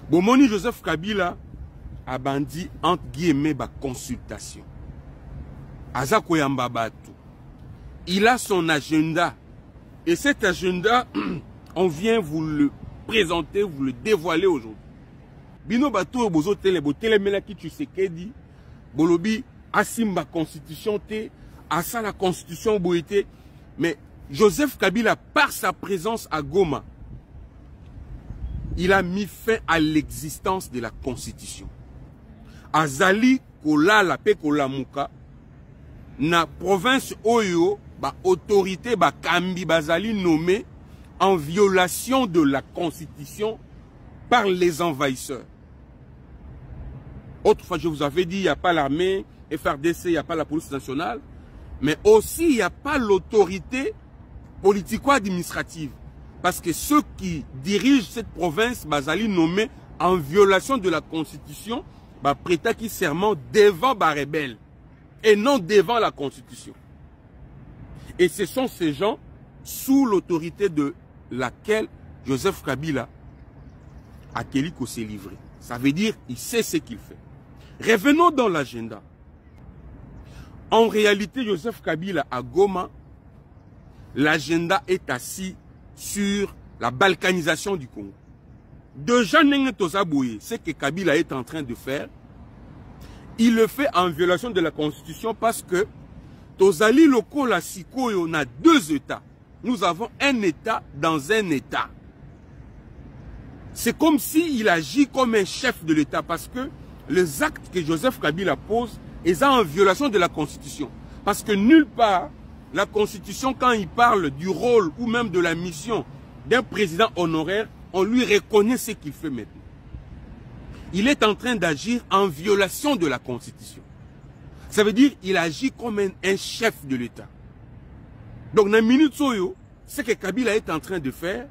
Bomoni Joseph Kabila a bandi entre guillemets ba consultation. Aza koyamba batu. Il a son agenda. Et cet agenda, on vient vous le présenter, vous le dévoiler aujourd'hui. Bino bato bozo tele mela ki tu sais dit bolobi asimba constitution te asa la constitution boité, mais Joseph Kabila par sa présence à Goma, il a mis fin à l'existence de la constitution. Azali kola la pe kola muka na province Oyo ba autorité ba kambi bazali nommé en violation de la constitution par les envahisseurs. Autrefois, je vous avais dit, il n'y a pas l'armée, FRDC, il n'y a pas la police nationale, mais aussi il n'y a pas l'autorité politico-administrative. Parce que ceux qui dirigent cette province, bazali nommés en violation de la constitution, bah, prêta qui serment devant les rebelles et non devant la constitution. Et ce sont ces gens sous l'autorité de laquelle Joseph Kabila a Kéliko s'est livré. Ça veut dire il sait ce qu'il fait. Revenons dans l'agenda. En réalité, Joseph Kabila à Goma, l'agenda est assis sur la balkanisation du Congo. Déjà, ce que Kabila est en train de faire, il le fait en violation de la Constitution parce que Tozali Loko la Siko, on a deux États. Nous avons un État dans un État. C'est comme s'il agit comme un chef de l'État parce que les actes que Joseph Kabila pose sont en violation de la Constitution. Parce que nulle part, la Constitution, quand il parle du rôle ou même de la mission d'un président honoraire, on lui reconnaît ce qu'il fait maintenant. Il est en train d'agir en violation de la Constitution. Ça veut dire qu'il agit comme un chef de l'État. Donc, dans la minute Soyo, ce que Kabila est en train de faire,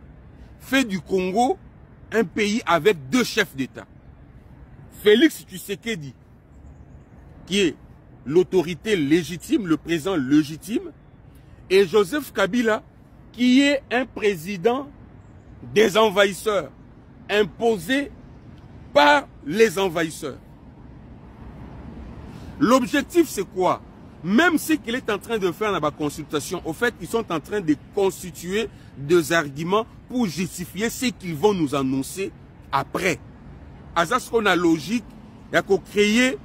fait du Congo un pays avec deux chefs d'État. Félix Tshisekedi, qui est l'autorité légitime, le président légitime, et Joseph Kabila, qui est un président des envahisseurs, imposé par les envahisseurs. L'objectif, c'est quoi? Même ce qu'il est en train de faire dans la consultation, au fait, ils sont en train de constituer des arguments pour justifier ce qu'ils vont nous annoncer après. À ce qu'on a logique, il y a qu'à créer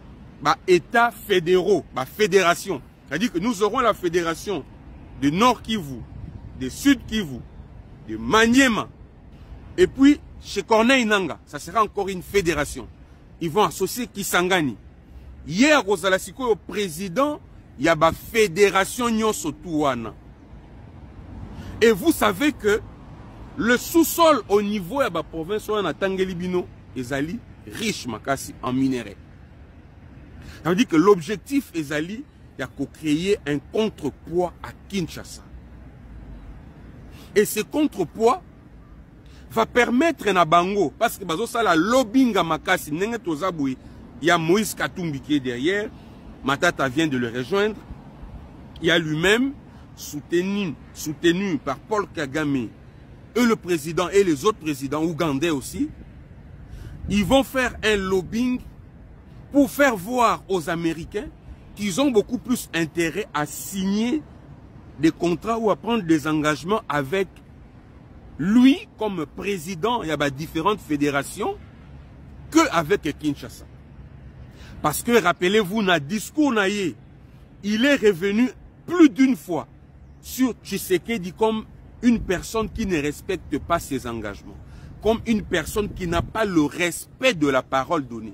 États fédéraux, fédération. C'est-à-dire que nous aurons la fédération de Nord Kivu, de Sud Kivu, de Maniema. Et puis, chez Corneille Nanga, ça sera encore une fédération. Ils vont associer Kisangani. Hier, au Zalasiko, au président, il y a la fédération Nyonso Touana. Et vous savez que le sous-sol au niveau de la province de Tangelibino est riche makasi en minerais. Ça veut dire que l'objectif est de créer un contrepoids à Kinshasa. Et ce contrepoids va permettre à Bango, parce que ça la lobbying makasi, il y a Moïse Katumbi qui est derrière, Matata vient de le rejoindre, il y a lui-même soutenu par Paul Kagame et le président et les autres présidents ougandais aussi. Ils vont faire un lobbying pour faire voir aux Américains qu'ils ont beaucoup plus intérêt à signer des contrats ou à prendre des engagements avec lui comme président. Il y a différentes fédérations qu'avec Kinshasa. Parce que rappelez-vous, dans le discours, il est revenu plus d'une fois sur Tshisekedi comme une personne qui ne respecte pas ses engagements, comme une personne qui n'a pas le respect de la parole donnée.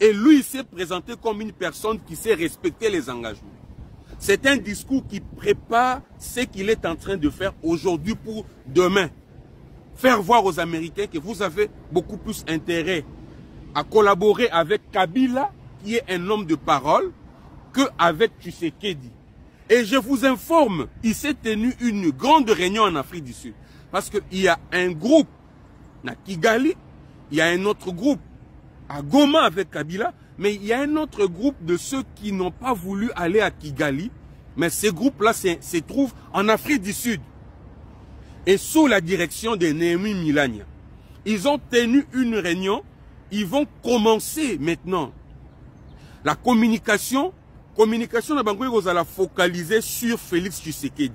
Et lui, il s'est présenté comme une personne qui sait respecter les engagements. C'est un discours qui prépare ce qu'il est en train de faire aujourd'hui pour demain. Faire voir aux Américains que vous avez beaucoup plus intérêt à collaborer avec Kabila, qui est un homme de parole, qu'avec Tshisekedi. Et je vous informe, il s'est tenu une grande réunion en Afrique du Sud. Parce qu'il y a un groupe à Kigali, il y a un autre groupe à Goma avec Kabila, mais il y a un autre groupe de ceux qui n'ont pas voulu aller à Kigali, mais ces groupes-là se trouvent en Afrique du Sud. Et sous la direction de Néhémie Milania. Ils ont tenu une réunion Ils vont commencer maintenant. La communication na bango kozala focaliser sur Félix Tshisekedi.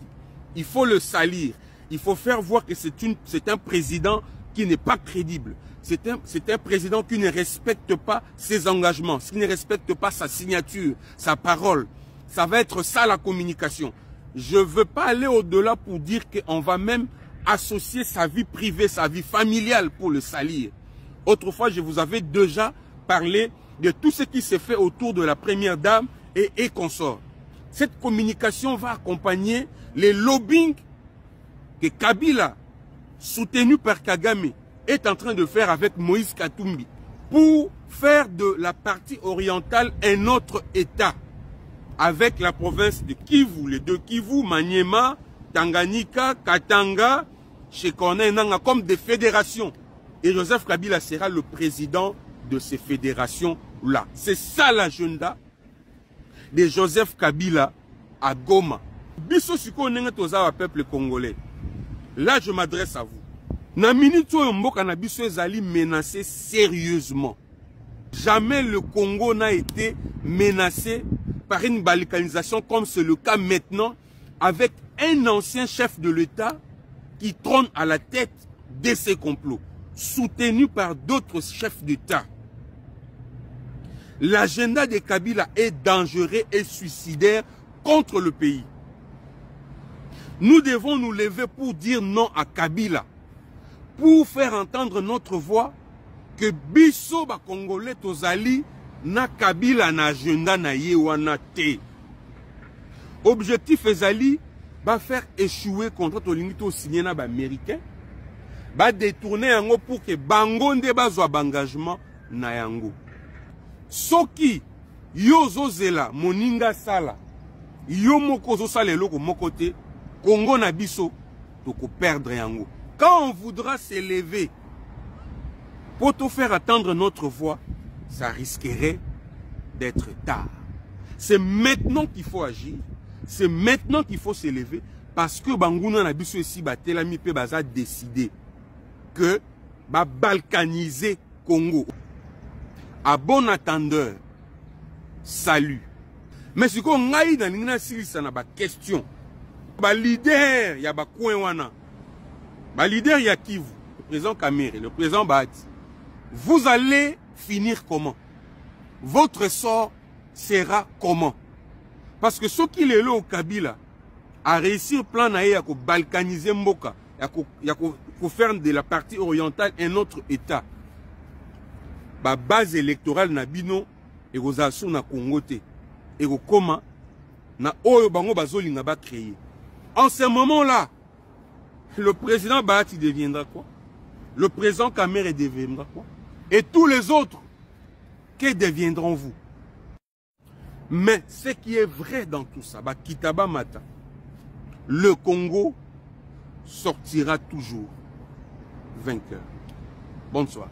Il faut le salir. Il faut faire voir que c'est un président qui n'est pas crédible. C'est un président qui ne respecte pas ses engagements, qui ne respecte pas sa signature, sa parole. Ça va être ça la communication. Je ne veux pas aller au-delà pour dire qu'on va même associer sa vie privée, sa vie familiale pour le salir. Autrefois, je vous avais déjà parlé de tout ce qui s'est fait autour de la première dame et consorts. Cette communication va accompagner les lobbying que Kabila, soutenu par Kagame, est en train de faire avec Moïse Katumbi pour faire de la partie orientale un autre État avec la province de Kivu, les deux Kivu, Maniema, Tanganyika, Katanga, Shekone, Nanga, comme des fédérations. Et Joseph Kabila sera le président de ces fédérations-là. C'est ça l'agenda de Joseph Kabila à Goma. Biso siko nenge toza peuple congolais. Là, je m'adresse à vous. Na minute oyo mboka na biso ezali menacé sérieusement. Jamais le Congo n'a été menacé par une balkanisation comme c'est le cas maintenant avec un ancien chef de l'État qui trône à la tête de ces complots, soutenu par d'autres chefs d'État. L'agenda de Kabila est dangereux et suicidaire contre le pays. Nous devons nous lever pour dire non à Kabila, pour faire entendre notre voix que biso ba Congolais tozali na Kabila na agenda na ye wana te. Objectif ezali ba faire échouer contre tolingi to signé na ba américain, ba détourner yango pour que bango nde bazwa engagement na yango. Soki yo zozela moninga sala, yo moko zo sala eloko moko te, Congo na biso toko perdre yango. Quand on voudra s'élever pour te faire attendre notre voix, ça risquerait d'être tard. C'est maintenant qu'il faut agir. C'est maintenant qu'il faut s'élever. Parce que Bangouna na biso ici, Telami pe baza décidé que ba balkaniser Congo. À bon attendeur, salut. Mais si on a eu dans une question, ba leader, ya ba coin wana. Ba leader ya Kivu, le président Kamere, le président Bahati. Vous allez finir comment? Votre sort sera comment? Parce que ce qui est là au Kabila a réussi plan à balkaniser Mboka, à faire de la partie orientale un autre État. La base électorale na bino et aux assauts na Congote et au comment na oyo bango bazolinga ba créer. En ce moment-là, le président Bahati deviendra quoi? Le président Kamere deviendra quoi? Et tous les autres, que deviendront-vous? Mais ce qui est vrai dans tout ça, Kitaba Mata, le Congo sortira toujours vainqueur. Bonne soirée.